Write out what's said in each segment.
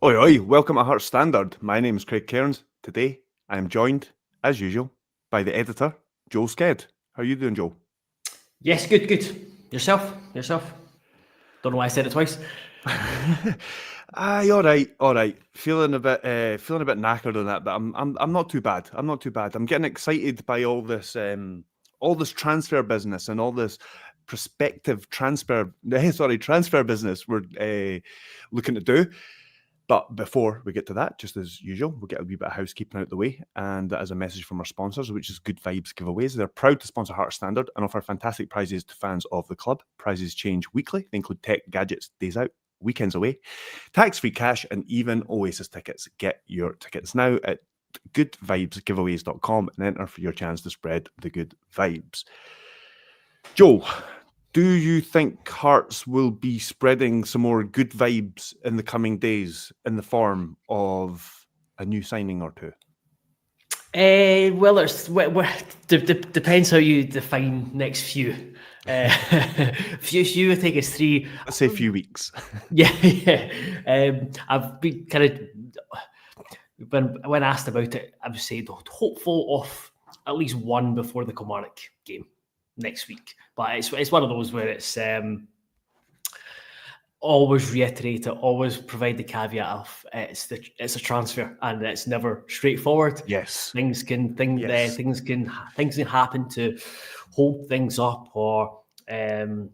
Oi, oi, welcome to Hearts Standard. My name is Craig Cairns. Today, I am joined, as usual, by the editor, Joel Sked. How are you doing, Joel? Yes, good. Yourself? Don't know why I said it twice. Aye, all right. Feeling a bit knackered on that, but I'm not too bad. I'm getting excited by all this transfer business and all this prospective transfer business we're looking to do. But before we get to that, just as usual, we'll get a wee bit of housekeeping out the way. And as a message from our sponsors, which is Good Vibes Giveaways. They're proud to sponsor Hearts Standard and offer fantastic prizes to fans of the club. Prizes change weekly. They include tech, gadgets, days out, weekends away, tax-free cash, and even OASIS tickets. Get your tickets now at goodvibesgiveaways.com and enter for your chance to spread the good vibes. Joel, do you think Hearts will be spreading some more good vibes in the coming days in the form of a new signing or two? Well, depends how you define next few. Few would take us 3. Let's say a few weeks. Yeah. I've been kind of when asked about it, I would say hopeful of at least one before the Kilmarnock game next week. But it's one of those where it's always reiterate it, always provide the caveat of it's a transfer and it's never straightforward. Yes, things can happen to hold things up or turn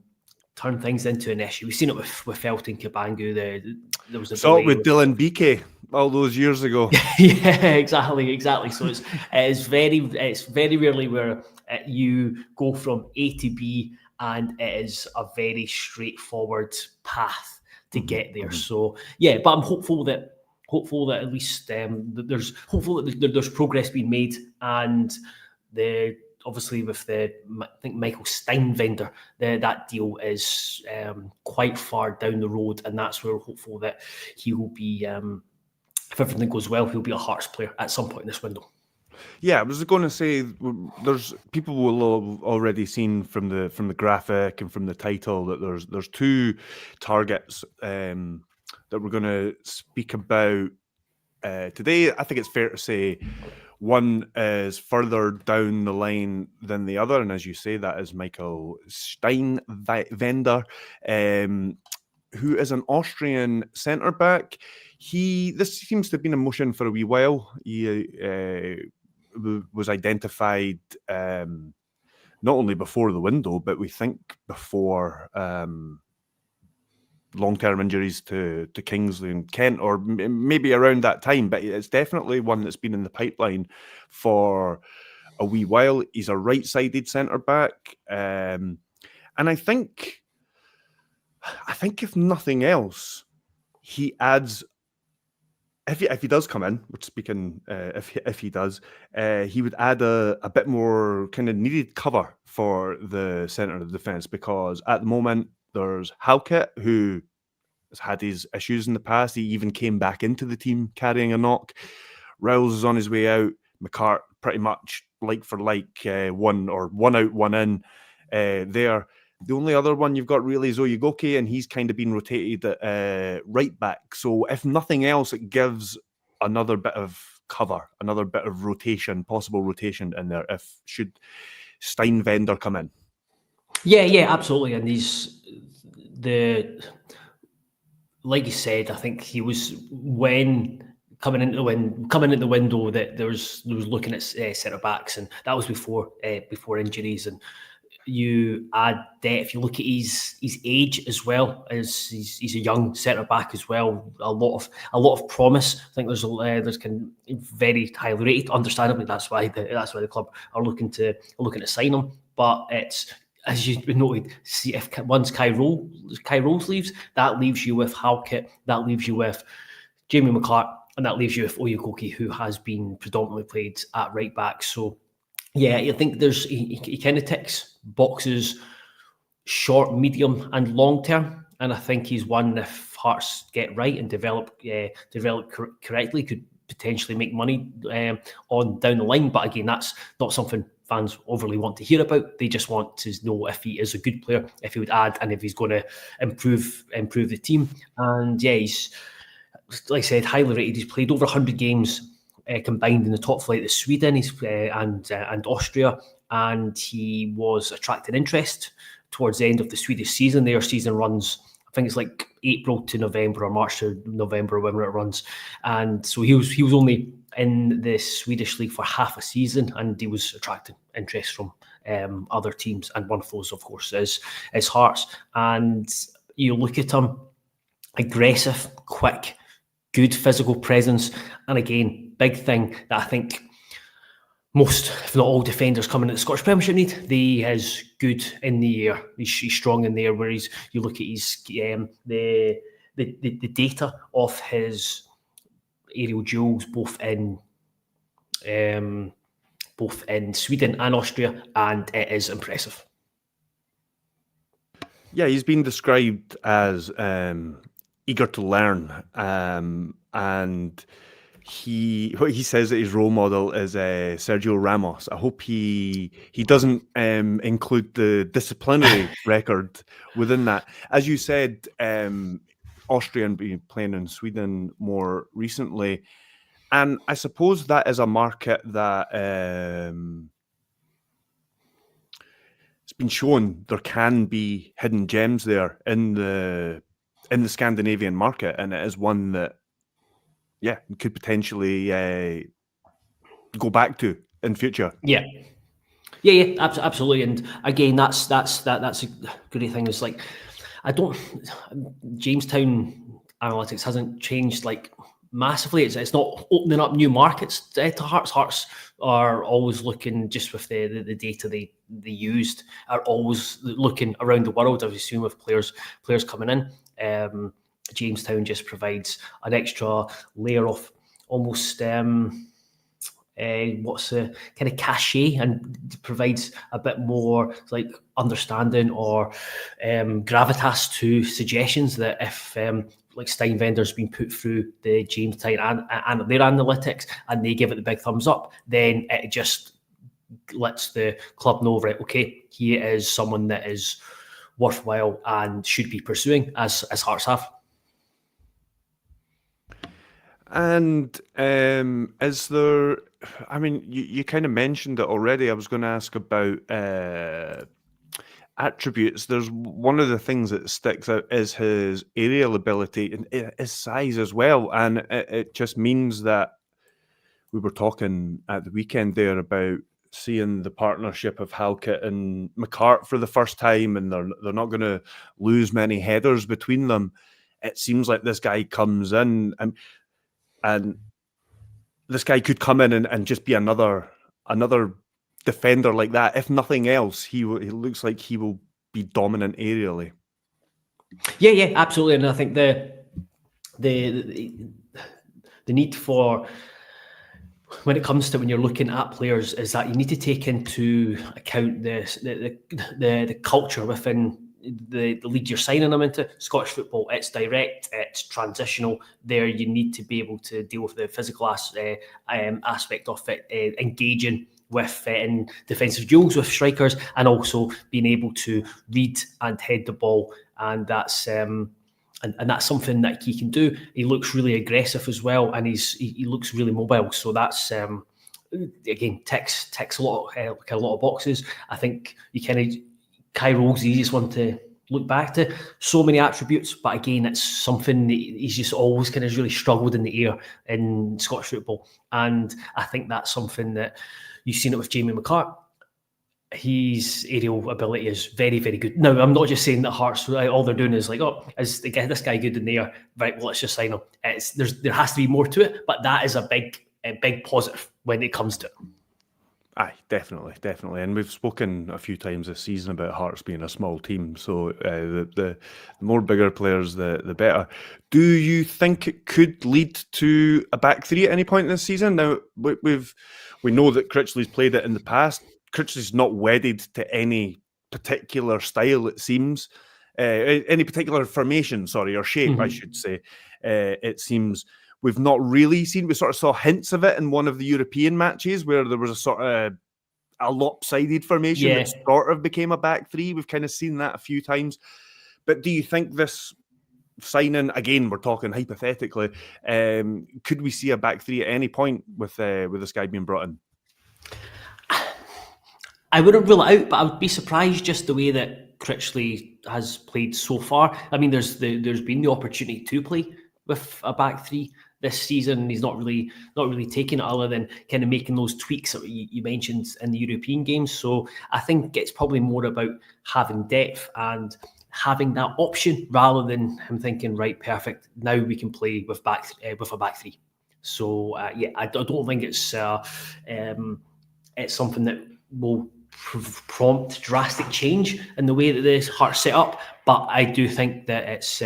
things into an issue. We've seen it with Felton Cabangu. There was a saw it with Dylan BK all those years ago. Yeah, exactly. So it's very rarely where you go from A to B and it is a very straightforward path to get there. So yeah, but I'm hopeful that at least there's progress being made, and obviously with I think Michael Steinwender, that deal is quite far down the road, and that's where we're hopeful that he will be, if everything goes well, he'll be a Hearts player at some point in this window. Yeah, I was going to say, there's people will have already seen from the graphic and from the title that there's two targets that we're going to speak about today. I think it's fair to say one is further down the line than the other, and as you say, that is Michael Steinwender, who is an Austrian centre back. This seems to have been in motion for a wee while. He was identified not only before the window, but we think before long-term injuries to Kingsley and Kent, or maybe around that time. But it's definitely one that's been in the pipeline for a wee while. He's a right-sided centre-back. And I think if nothing else, he adds, if he does come in, we're speaking, if he does, he would add a bit more kind of needed cover for the centre of the defence, because at the moment there's Halkett, who has had his issues in the past. He even came back into the team carrying a knock. Rowles is on his way out. McCart pretty much like for like, one out, one in there. The only other one you've got really is Oyegoke, and he's kind of been rotated at right back. So if nothing else, it gives another bit of cover, another bit of rotation, possible rotation in there if should Steinwender come in. Yeah, absolutely. And like you said, I think he was coming into the window that there was looking at centre backs, and that was before injuries. And you add depth. You look at his age as well, as he's a young centre back as well. A lot of promise. I think there's very highly rated. Understandably, that's why the club are looking to sign him. But it's, as you noted, see, if once Kai Rowles leaves, that leaves you with Halkett, that leaves you with Jamie McCart, and that leaves you with Oyegoke, who has been predominantly played at right back. So yeah, I think he kind of ticks boxes short, medium, and long term, and I think he's one, if Hearts get right and develop correctly, could potentially make money on down the line. But again, that's not something fans overly want to hear about. They just want to know if he is a good player, if he would add, and if he's going to improve the team. And yeah, like I said, highly rated. He's played over 100 games combined in the top flight of Sweden and Austria, and he was attracting interest towards the end of the Swedish season. Their season runs, I think it's like April to November or March to November, whenever it runs. And so he was only in the Swedish league for half a season, and he was attracting interest from other teams. And one of those, of course, is Hearts. And you look at him, aggressive, quick, good physical presence. And again, big thing that I think most, if not all, defenders coming into the Scottish Premiership need. He is good in the air. He's strong in the air. Where you look at his the data of his aerial duels, both in Sweden and Austria, and it is impressive. Yeah, he's been described as eager to learn, and he says that his role model is Sergio Ramos. I hope he doesn't include the disciplinary record within that. As you said, Austria and been playing in Sweden more recently, and I suppose that is a market that it's been shown there can be hidden gems there in the Scandinavian market, and it is one that could potentially go back to in future. Yeah, absolutely. And again, that's a great thing. Is like, Jamestown analytics hasn't changed like massively. It's not opening up new markets to Hearts. Hearts are always looking, just with the data they used, are always looking around the world, I would assume, with players coming in. Jamestown just provides an extra layer of almost what's the kind of cachet, and provides a bit more like understanding or gravitas to suggestions that if like Steinwender's been put through the Jamestown and their analytics and they give it the big thumbs up, then it just lets the club know, right, okay, he is someone that is worthwhile and should be pursuing, as Hearts have. And is there, I mean, you kind of mentioned it already. I was going to ask about attributes. There's one of the things that sticks out is his aerial ability and his size as well. And it just means that we were talking at the weekend there about seeing the partnership of Halkett and McCart for the first time, and they're not going to lose many headers between them. It seems like this guy comes in and this guy could come in and just be another defender like that. If nothing else, he looks like he will be dominant aerially. Yeah, absolutely. And I think the need for, when it comes to when you're looking at players, is that you need to take into account the culture within the league you're signing them into. Scottish football, it's direct, it's transitional. There, you need to be able to deal with the physical aspect of it, engaging with in defensive duels with strikers, and also being able to read and head the ball. And that's and that's something that he can do. He looks really aggressive as well, and he looks really mobile. So that's again ticks a lot of boxes. I think Kairo's the easiest one to look back to. So many attributes, but again, it's something that he's just always kind of really struggled in the air in Scottish football, and I think that's something that you've seen it with Jamie McCart. His aerial ability is very, very good. Now, I'm not just saying that Hearts, all they're doing is like, oh, is this guy good in the air? Right, well, let's just sign him. There has to be more to it, but that is a big positive when it comes to it. Aye, definitely. And we've spoken a few times this season about Hearts being a small team, so the more bigger players, the better. Do you think it could lead to a back three at any point this season? Now, we know that Critchley's played it in the past. Critchley's not wedded to any particular style, it seems. Any particular formation, or shape, I should say. It seems we've not really seen. We sort of saw hints of it in one of the European matches where there was a sort of a lopsided formation that sort of became a back three. We've kind of seen that a few times. But do you think this signing, again, we're talking hypothetically, could we see a back three at any point with this guy being brought in? I wouldn't rule it out, but I would be surprised just the way that Critchley has played so far. I mean, there's been the opportunity to play with a back three this season. He's not really taking it, other than kind of making those tweaks that you mentioned in the European games. So I think it's probably more about having depth and having that option, rather than him thinking, right, perfect, now we can play with a back three. So yeah, I don't think it's something that will prompt drastic change in the way that the Hearts set up, but I do think that it's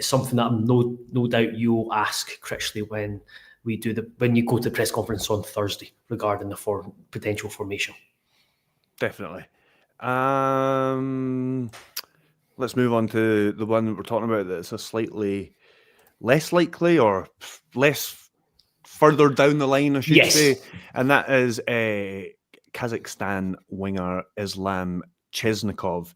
something that I'm no doubt you'll ask Critchley when you go to the press conference on Thursday regarding the potential formation. Definitely. Let's move on to the one that we're talking about that's a slightly less likely, or less further down the line, I should say, and that is Kazakhstan winger Islam Chesnokov.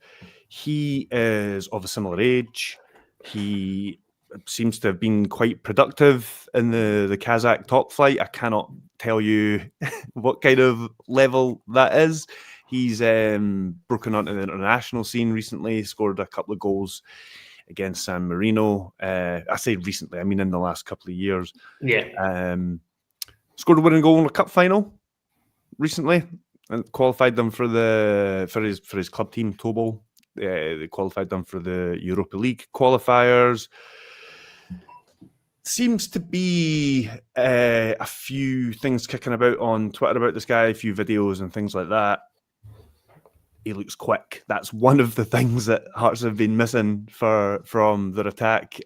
He is of a similar age. He seems to have been quite productive in the Kazakh top flight. I cannot tell you what kind of level that is. He's broken onto the international scene recently, scored a couple of goals against San Marino. I say recently, I mean in the last couple of years. Yeah. Scored a winning goal in a cup final recently, and qualified them for his club team, Tobol. They qualified them for the Europa League qualifiers. Seems to be a few things kicking about on Twitter about this guy, a few videos and things like that. He looks quick. That's one of the things that Hearts have been missing from their attack.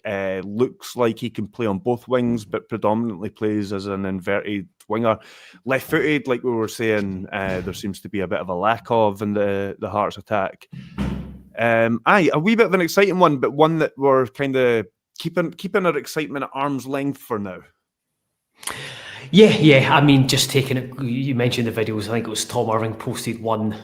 Looks like he can play on both wings, but predominantly plays as an inverted winger. Left-footed, like we were saying, there seems to be a bit of a lack of in the Hearts attack. A wee bit of an exciting one, but one that we're kind of keeping our excitement at arm's length for now. Yeah. I mean, just taking it. You mentioned the videos. I think it was Tom Irving posted one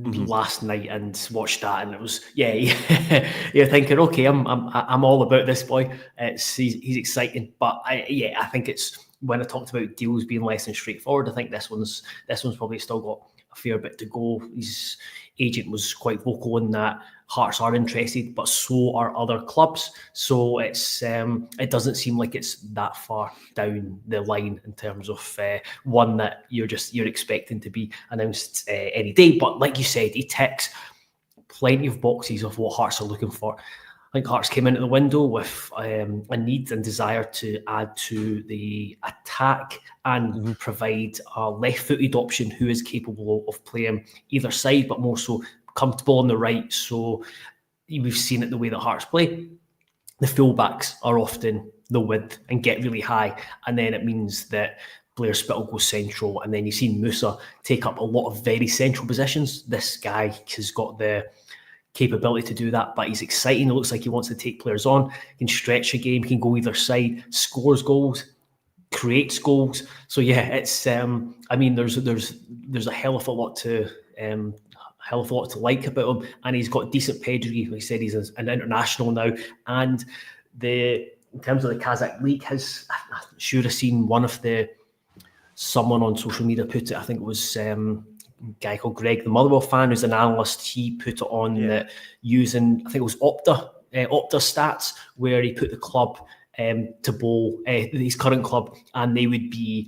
last night, and watched that, and it was you're thinking, okay, I'm all about this boy. He's exciting, but I think it's, when I talked about deals being less than straightforward, I think this one's probably still got a fair bit to go. His agent was quite vocal in that Hearts are interested, but so are other clubs. So it's it doesn't seem like it's that far down the line in terms of one that you're expecting to be announced any day. But like you said, he ticks plenty of boxes of what Hearts are looking for. I think Hearts came into the window with a need and desire to add to the attack and provide a left-footed option who is capable of playing either side, but more so comfortable on the right. So we've seen it the way that Hearts play. The fullbacks are often the width and get really high, and then it means that Blair Spittle goes central, and then you've seen Musa take up a lot of very central positions. This guy has got the capability to do that, but he's exciting. It looks like he wants to take players on. He can stretch a game, he can go either side, scores goals, creates goals. So yeah, it's I mean, there's a hell of a lot to like about him, and he's got decent pedigree. Like I said, he's an international now, and in terms of the Kazakh league, I'm sure I've seen someone on social media put it. I think it was a guy called Greg, the Motherwell fan, who's an analyst. He put it on that using, I think it was Opta stats, where he put the club to bowl his current club, and they would be,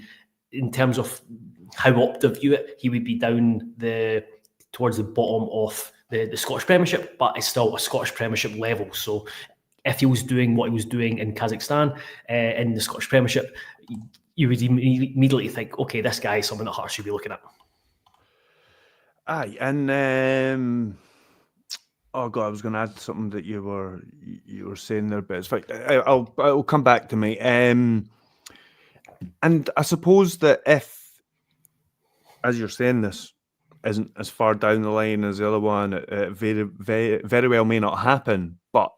in terms of how Opta view it, he would be down towards the bottom of the Scottish Premiership, but it's still a Scottish Premiership level. So if he was doing what he was doing in Kazakhstan in the Scottish Premiership, you would immediately think, okay, this guy is someone that Hearts should be looking at. Aye, and oh god, I was going to add something that you were saying there, but it's fine. I'll come back to me. And I suppose that if, as you're saying, this isn't as far down the line as the other one, it very, very, very well may not happen, but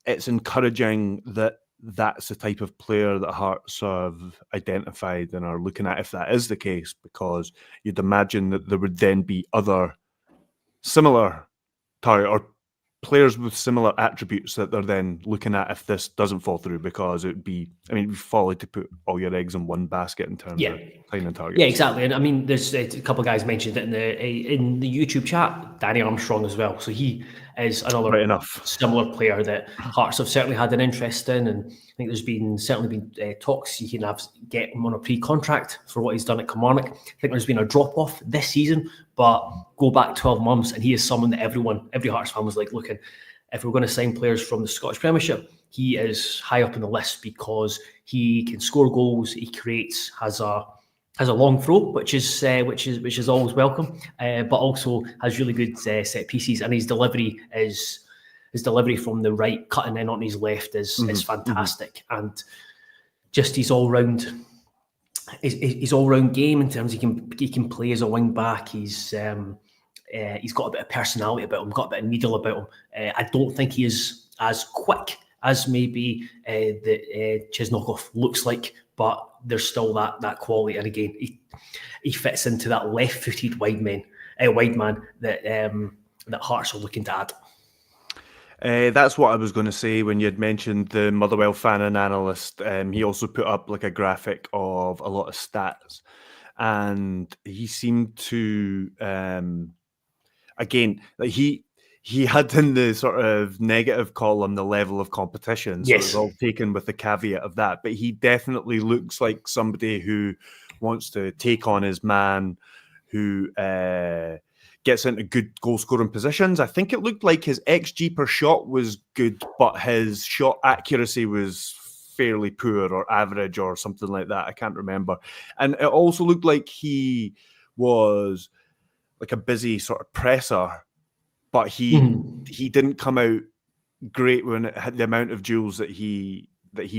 it's encouraging that that's the type of player that Hearts have identified and are looking at, if that is the case, because you'd imagine that there would then be other similar target or players with similar attributes that they're then looking at if this doesn't fall through, because it would be, I mean, folly to put all your eggs in one basket in terms of signing targets. Yeah, exactly. And I mean, there's a couple of guys mentioned it in the YouTube chat, Danny Armstrong as well. So he is another similar player that Hearts have certainly had an interest in, and I think there's certainly been talks he can get him on a pre-contract for what he's done at Kilmarnock. I think there's been a drop-off this season, but go back 12 months and he is someone that every Hearts fan was like, looking, if we're going to sign players from the Scottish Premiership, he is high up on the list because he can score goals, he creates, has a long throw, which is always welcome, but also has really good set pieces, and his delivery from the right, cutting in on his left is fantastic, and just his all round game in terms of he can play as a wing back. He's got a bit of personality about him, got a bit of needle about him. I don't think he is as quick as maybe that Chesnokov looks like, but there's still that quality. And again, he fits into that left-footed wide man that Hearts are looking to add. That's what I was going to say when you had mentioned the Motherwell fan and analyst. He also put up like a graphic of a lot of stats, and he seemed to again, like he had in the sort of negative column the level of competition, so it's all taken with the caveat of that. But he definitely looks like somebody who wants to take on his man, who gets into good goal-scoring positions. I think it looked like his XG per shot was good, but his shot accuracy was fairly poor or average or something like that. I can't remember. And it also looked like he was like a busy sort of presser, but he didn't come out great when it had the amount of duels that he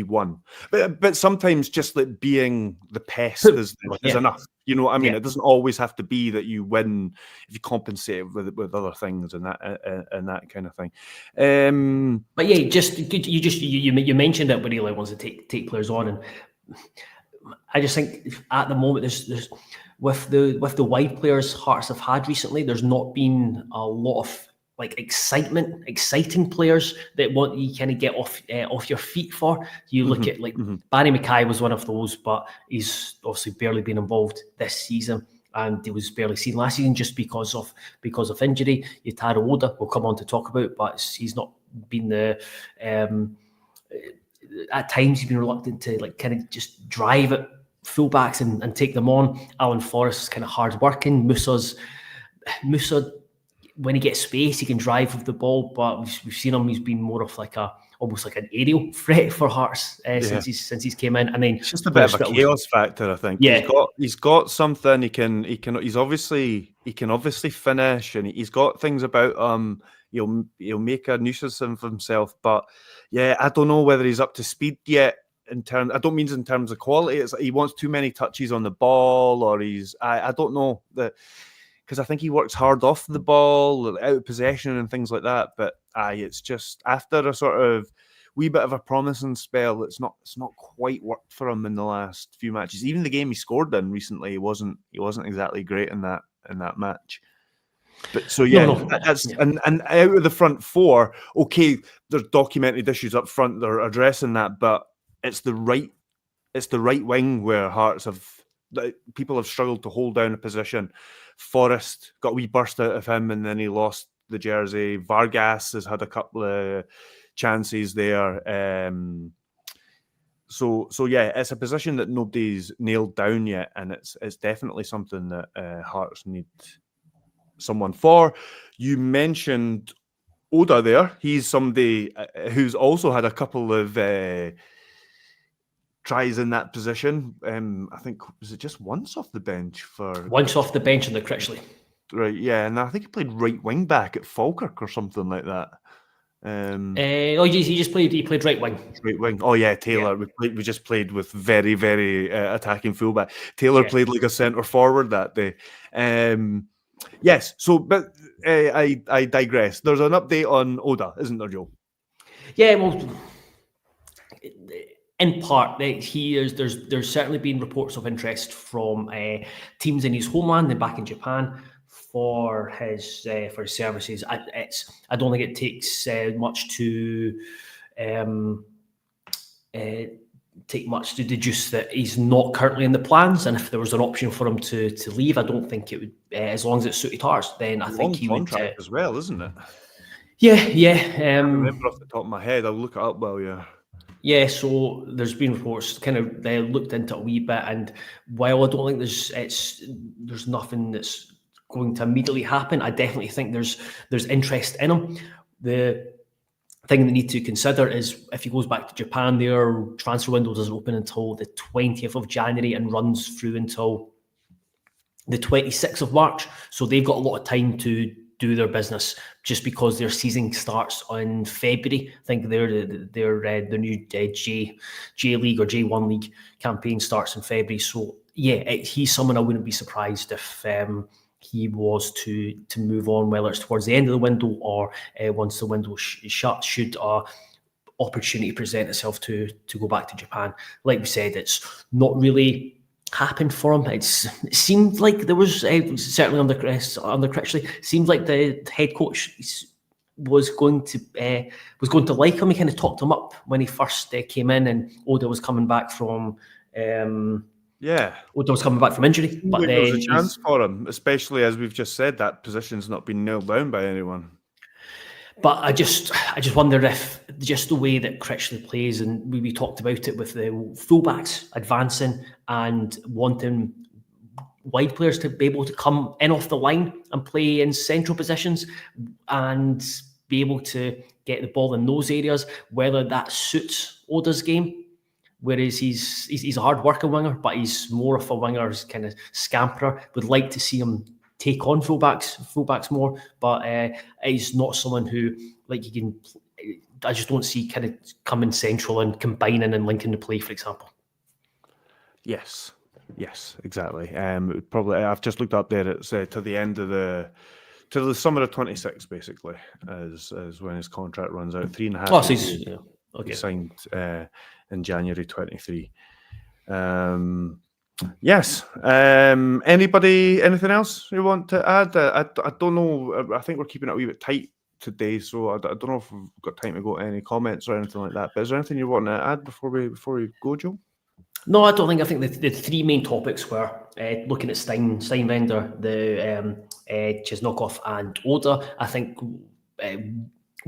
won. But sometimes just like being the pest is enough. You know what I mean? It doesn't always have to be that you win if you compensate with other things and that kind of thing. But yeah, you mentioned it, but he wants to take players on, and I just think at the moment there's with the wide players Hearts have had recently, there's not been a lot of like exciting players that want you kind of get off your feet for. You look at like Barry Mackay was one of those, but he's obviously barely been involved this season, and he was barely seen last season just because of injury. Yutaro Oda we'll come on to talk about, but he's not been the at times he's been reluctant to like kind of just drive at fullbacks and take them on. Alan Forrest is kind of hard working. Musa, when he gets space, he can drive with the ball, but we've seen him. He's been more of like almost like an aerial threat for Hearts since he's came in. And then it's just a bit of a chaos factor, I think. Yeah, he's got something. He can obviously finish, and he's got things about he'll make a nuisance of himself. But yeah, I don't know whether he's up to speed yet. I don't mean in terms of quality. It's like he wants too many touches on the ball, or I don't know that, because I think he works hard off the ball, out of possession and things like that. But it's just after a sort of wee bit of a promising spell, it's not quite worked for him in the last few matches. Even the game he scored in recently, he wasn't exactly great in that match. But so that's and out of the front four, okay, there's documented issues up front. They're addressing that, but it's the right wing where Hearts people have struggled to hold down a position. Forrest got a wee burst out of him, and then he lost the jersey. Vargas has had a couple of chances there. So yeah, it's a position that nobody's nailed down yet, and it's definitely something that Hearts need someone for. You mentioned Oda there. He's somebody who's also had a couple of tries in that position. I think, was it just once off the bench off the bench in the Critchley? Right, yeah, and I think he played right wing back at Falkirk or something like that. He played right wing. Right wing. Oh yeah, Taylor. Yeah. We just played with very, very attacking fullback. Taylor played like a centre forward that day. Yes. So, but I digress. There's an update on Oda, isn't there, Joe? Yeah. Well, in part, there's certainly been reports of interest from teams in his homeland and back in Japan for his services. I don't think it takes much to take much to deduce that he's not currently in the plans, and if there was an option for him to leave, I don't think it would, as long as it suited ours, then I think he would. Contract as well, isn't it? Yeah. I remember off the top of my head. I'll look it up while you're. Yeah, so there's been reports kind of they looked into it a wee bit, and while I don't think there's nothing that's going to immediately happen, I definitely think there's interest in him. The thing they need to consider is if he goes back to Japan, their transfer window doesn't open until the 20th of January and runs through until the 26th of March. So they've got a lot of time to do their business, just because their season starts in February. I think their new J League or J1 League campaign starts in February. So yeah, he's someone I wouldn't be surprised if he was to move on, whether it's towards the end of the window or once the window is shut, should opportunity present itself to go back to Japan. Like we said, it's not really happened for him. It seemed like there was certainly under Critchley, seemed like the head coach was going to like him. He kind of talked him up when he first came in, and Oda was coming back from Oda was coming back from injury. But there was a chance for him, especially as we've just said, that position's not been nailed down by anyone. But I just wonder if just the way that Critchley plays, and we talked about it with the fullbacks advancing and wanting wide players to be able to come in off the line and play in central positions and be able to get the ball in those areas, whether that suits Oda's game. Whereas he's a hard working winger, but he's more of a winger, kind of scamperer. Would like to see him take on fullbacks more, but he's not someone who, like, you can. I just don't see kind of coming central and combining and linking the play, for example. Yes, exactly. Probably, I've just looked up there. It's to the end of the summer of 26, basically, as when his contract runs out. 3.5 Oh, so he's he signed in January 23. Yes. Anybody? Anything else you want to add? I don't know. I think we're keeping it a wee bit tight today, so I don't know if we've got time to go to any comments or anything like that. But is there anything you want to add before we go, Joe? No, I don't think. I think the three main topics were looking at Steinwender, the Chesnokov and Oda. I think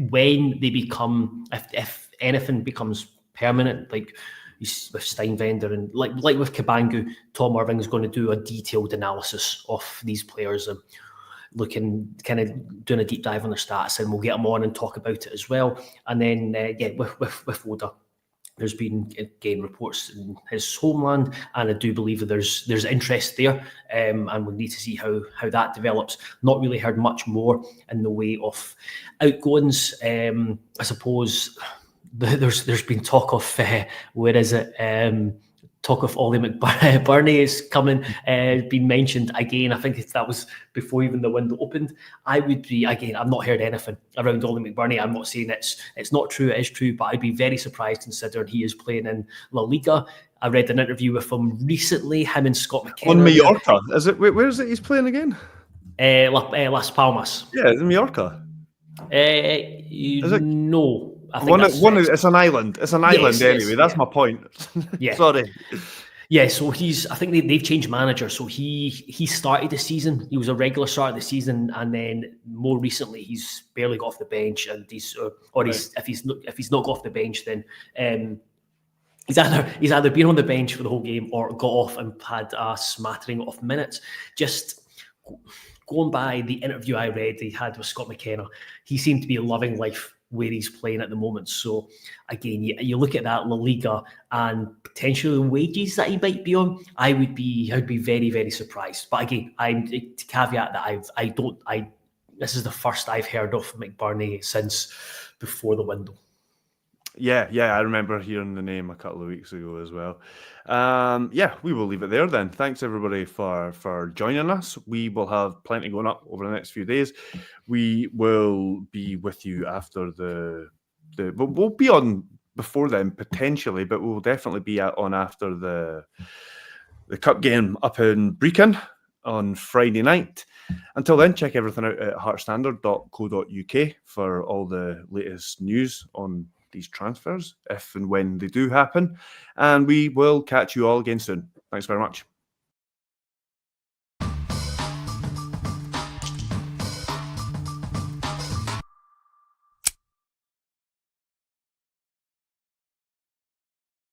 when they become, if anything becomes permanent, like with Steinwender and like with Kabangu, Tom Irving is going to do a detailed analysis of these players and kind of doing a deep dive on their stats, and we'll get them on and talk about it as well. And then with Oda, there's been again reports in his homeland, and I do believe that there's interest there, and we'll need to see how that develops. Not really heard much more in the way of outgoings. I suppose there's been talk of where is it? Talk of Ollie McBurnie is coming, been mentioned again. I think that was before even the window opened. I would be, again, I've not heard anything around Ollie McBurnie. I'm not saying it's not true, it is true, but I'd be very surprised considering he is playing in La Liga. I read an interview with him recently, him and Scott McKenna. On Mallorca, is it? Where is it he's playing again? Las Palmas. Yeah, in Mallorca. Is it? No. It's an island. It's an island anyway. That's my point. Yeah. Sorry. Yeah, so I think they've changed manager. So he started the season. He was a regular start of the season, and then more recently he's barely got off the bench, and if he's not got off the bench, then he's either been on the bench for the whole game or got off and had a smattering of minutes. Just going by the interview I read he had with Scott McKenna, he seemed to be loving life where he's playing at the moment. So again, you look at that La Liga and potentially the wages that he might be on, I'd be very, very surprised. But again, I'm to caveat that this is the first I've heard of McBurnie since before the window. Yeah, I remember hearing the name a couple of weeks ago as well. We will leave it there then. Thanks everybody for joining us. We will have plenty going up over the next few days. We will be with you after we'll be on before then potentially, but we'll definitely be on after the cup game up in Brecon on Friday night. Until then, check everything out at heartstandard.co.uk for all the latest news on these transfers, if and when they do happen. And we will catch you all again soon. Thanks very much.